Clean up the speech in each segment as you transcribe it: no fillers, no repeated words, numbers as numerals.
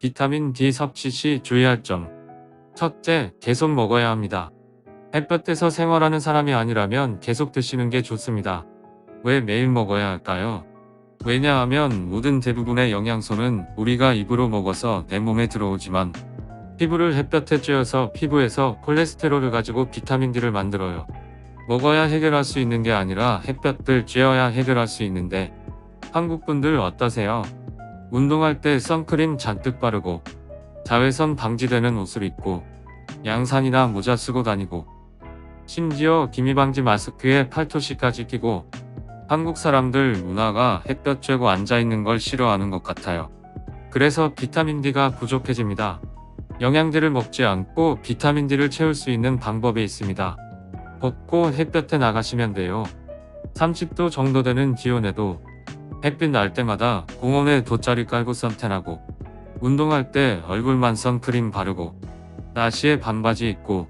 비타민 D 섭취 시 주의할 점. 첫째, 계속 먹어야 합니다. 햇볕에서 생활하는 사람이 아니라면 계속 드시는 게 좋습니다. 왜 매일 먹어야 할까요? 왜냐하면 모든 대부분의 영양소는 우리가 입으로 먹어서 내 몸에 들어오지만 피부를 햇볕에 쬐어서 피부에서 콜레스테롤을 가지고 비타민 D를 만들어요. 먹어야 해결할 수 있는 게 아니라 햇볕을 쬐어야 해결할 수 있는데 한국분들 어떠세요? 운동할 때 선크림 잔뜩 바르고 자외선 방지되는 옷을 입고 양산이나 모자 쓰고 다니고 심지어 기미방지 마스크에 팔토시까지 끼고 한국 사람들 문화가 햇볕 쬐고 앉아있는 걸 싫어하는 것 같아요. 그래서 비타민 D가 부족해집니다. 영양제를 먹지 않고 비타민 D를 채울 수 있는 방법이 있습니다. 벗고 햇볕에 나가시면 돼요. 30도 정도 되는 기온에도 햇빛 날 때마다 공원에 돗자리 깔고 선탠하고 운동할 때 얼굴만 선크림 바르고 나시에 반바지 입고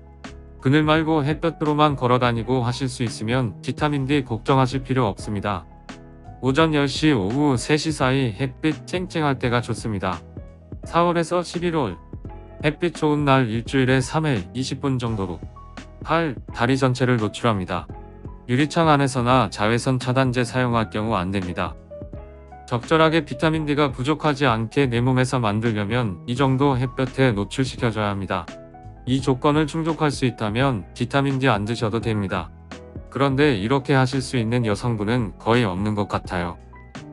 그늘 말고 햇볕으로만 걸어다니고 하실 수 있으면 비타민 D 걱정하실 필요 없습니다. 오전 10시, 오후 3시 사이 햇빛 쨍쨍할 때가 좋습니다. 4월에서 11월 햇빛 좋은 날 일주일에 3회 20분 정도로 팔, 다리 전체를 노출합니다. 유리창 안에서나 자외선 차단제 사용할 경우 안됩니다. 적절하게 비타민 D가 부족하지 않게 내 몸에서 만들려면 이 정도 햇볕에 노출시켜줘야 합니다. 이 조건을 충족할 수 있다면 비타민 D 안 드셔도 됩니다. 그런데 이렇게 하실 수 있는 여성분은 거의 없는 것 같아요.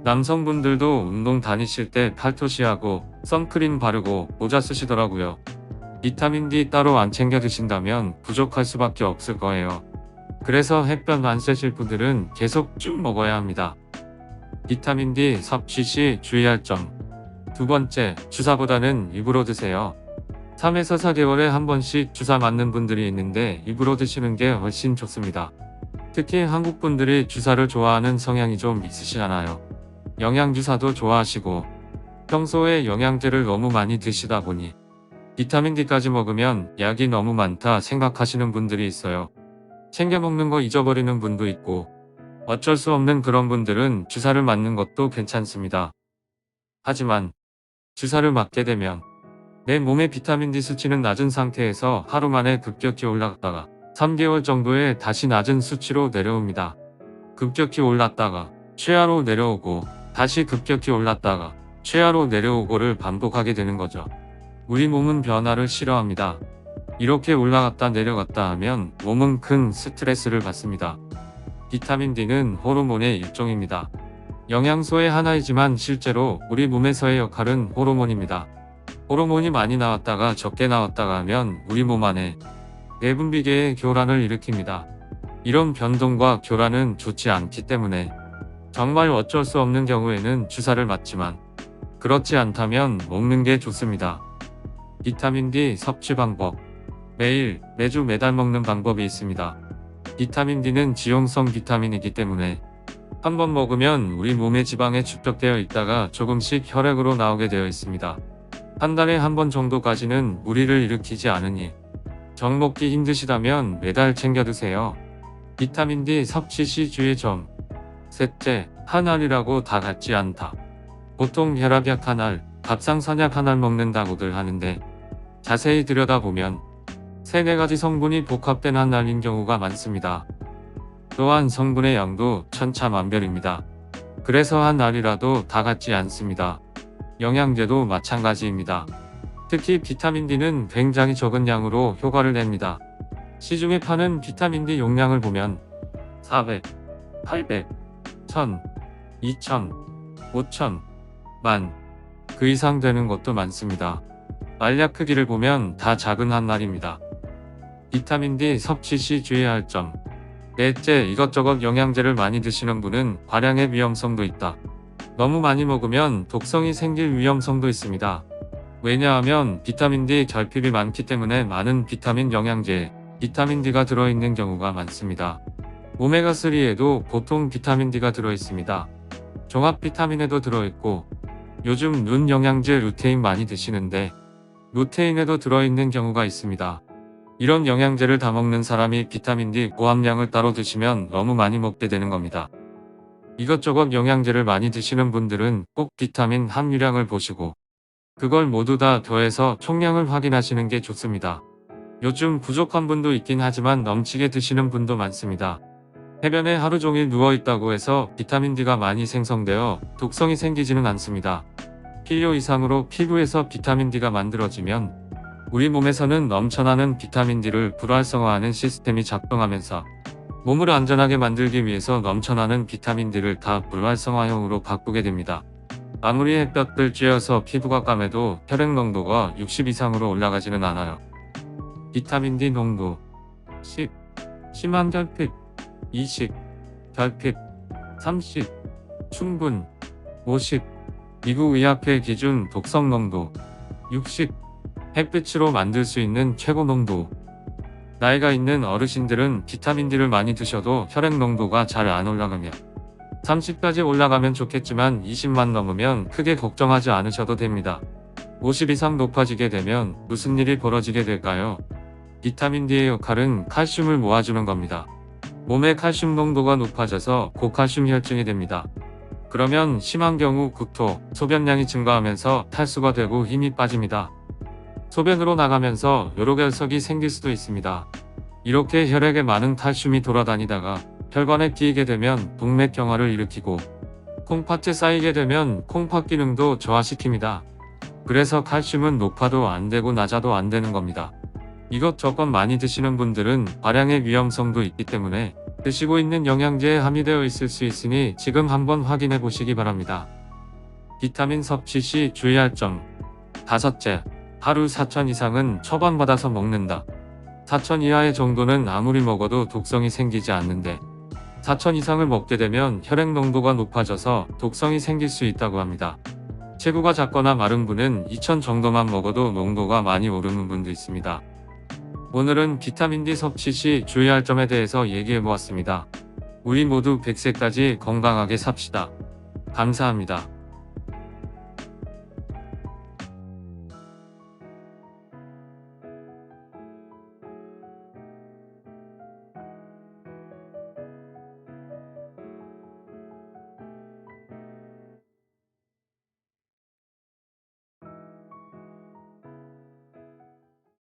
남성분들도 운동 다니실 때 팔토시하고 선크림 바르고 모자 쓰시더라고요. 비타민 D 따로 안 챙겨 드신다면 부족할 수밖에 없을 거예요. 그래서 햇볕 안 쐬실 분들은 계속 쭉 먹어야 합니다. 비타민 D 섭취 시 주의할 점. 두 번째, 주사보다는 입으로 드세요. 3에서 4개월에 한 번씩 주사 맞는 분들이 있는데 입으로 드시는 게 훨씬 좋습니다. 특히 한국 분들이 주사를 좋아하는 성향이 좀 있으시잖아요. 영양주사도 좋아하시고 평소에 영양제를 너무 많이 드시다 보니 비타민 D까지 먹으면 약이 너무 많다 생각하시는 분들이 있어요. 챙겨 먹는 거 잊어버리는 분도 있고 어쩔 수 없는 그런 분들은 주사를 맞는 것도 괜찮습니다. 하지만 주사를 맞게 되면 내 몸의 비타민 D 수치는 낮은 상태에서 하루 만에 급격히 올라갔다가 3개월 정도에 다시 낮은 수치로 내려옵니다. 급격히 올랐다가 최하로 내려오고 다시 급격히 올랐다가 최하로 내려오고를 반복하게 되는 거죠. 우리 몸은 변화를 싫어합니다. 이렇게 올라갔다 내려갔다 하면 몸은 큰 스트레스를 받습니다. 비타민 D는 호르몬의 일종입니다. 영양소의 하나이지만 실제로 우리 몸에서의 역할은 호르몬입니다. 호르몬이 많이 나왔다가 적게 나왔다가 하면 우리 몸 안에 내분비계의 교란을 일으킵니다. 이런 변동과 교란은 좋지 않기 때문에 정말 어쩔 수 없는 경우에는 주사를 맞지만 그렇지 않다면 먹는 게 좋습니다. 비타민 D 섭취 방법. 매일, 매주 매달 먹는 방법이 있습니다. 비타민 D는 지용성 비타민이기 때문에 한 번 먹으면 우리 몸의 지방에 축적되어 있다가 조금씩 혈액으로 나오게 되어 있습니다. 한 달에 한 번 정도까지는 무리를 일으키지 않으니 정 먹기 힘드시다면 매달 챙겨 드세요. 비타민 D 섭취 시 주의 점. 셋째, 한 알이라고 다 같지 않다. 보통 혈압약 한 알, 갑상선약 한 알 먹는다고들 하는데 자세히 들여다보면 3-4가지 성분이 복합된 한 알인 경우가 많습니다. 또한 성분의 양도 천차만별입니다. 그래서 한 알이라도 다 같지 않습니다. 영양제도 마찬가지입니다. 특히 비타민 D는 굉장히 적은 양으로 효과를 냅니다. 시중에 파는 비타민 D 용량을 보면 400, 800, 1000, 2000, 5000, 10,000, 그 이상 되는 것도 많습니다. 알약 크기를 보면 다 작은 한 알입니다. 비타민 D 섭취 시 주의할 점. 넷째, 이것저것 영양제를 많이 드시는 분은 발양의 위험성도 있다. 너무 많이 먹으면 독성이 생길 위험성도 있습니다. 왜냐하면 비타민 D 결핍이 많기 때문에 많은 비타민 영양제에 비타민 D가 들어있는 경우가 많습니다. 오메가3에도 보통 비타민 D가 들어있습니다. 종합 비타민에도 들어있고 요즘 눈 영양제 루테인 많이 드시는데 루테인에도 들어있는 경우가 있습니다. 이런 영양제를 다 먹는 사람이 비타민 D 고함량을 따로 드시면 너무 많이 먹게 되는 겁니다. 이것저것 영양제를 많이 드시는 분들은 꼭 비타민 함유량을 보시고 그걸 모두 다 더해서 총량을 확인하시는 게 좋습니다. 요즘 부족한 분도 있긴 하지만 넘치게 드시는 분도 많습니다. 해변에 하루 종일 누워 있다고 해서 비타민 D가 많이 생성되어 독성이 생기지는 않습니다. 필요 이상으로 피부에서 비타민 D가 만들어지면 우리 몸에서는 넘쳐나는 비타민 D를 불활성화하는 시스템이 작동하면서 몸을 안전하게 만들기 위해서 넘쳐나는 비타민 D를 다 불활성화형으로 바꾸게 됩니다. 아무리 햇볕을 쬐어서 피부가 까매도 혈액 농도가 60 이상으로 올라가지는 않아요. 비타민 D 농도 10. 심한 결핍 20. 결핍 30. 충분 50. 미국 의학회 기준 독성 농도 60. 햇빛으로 만들 수 있는 최고 농도. 나이가 있는 어르신들은 비타민 D를 많이 드셔도 혈액 농도가 잘 안 올라가며 30까지 올라가면 좋겠지만 20만 넘으면 크게 걱정하지 않으셔도 됩니다. 50 이상 높아지게 되면 무슨 일이 벌어지게 될까요? 비타민 D의 역할은 칼슘을 모아주는 겁니다. 몸의 칼슘 농도가 높아져서 고칼슘 혈증이 됩니다. 그러면 심한 경우 구토, 소변량이 증가하면서 탈수가 되고 힘이 빠집니다. 소변으로 나가면서 요로결석이 생길 수도 있습니다. 이렇게 혈액에 많은 칼슘이 돌아다니다가 혈관에 끼이게 되면 동맥경화를 일으키고 콩팥에 쌓이게 되면 콩팥 기능도 저하시킵니다. 그래서 칼슘은 높아도 안 되고 낮아도 안 되는 겁니다. 이것저것 많이 드시는 분들은 발양의 위험성도 있기 때문에 드시고 있는 영양제에 함유되어 있을 수 있으니 지금 한번 확인해 보시기 바랍니다. 비타민 섭취 시 주의할 점. 다섯째, 하루 4천 이상은 처방받아서 먹는다. 4천 이하의 정도는 아무리 먹어도 독성이 생기지 않는데 4천 이상을 먹게 되면 혈액 농도가 높아져서 독성이 생길 수 있다고 합니다. 체구가 작거나 마른 분은 2천 정도만 먹어도 농도가 많이 오르는 분도 있습니다. 오늘은 비타민 D 섭취 시 주의할 점에 대해서 얘기해 보았습니다. 우리 모두 100세까지 건강하게 삽시다. 감사합니다.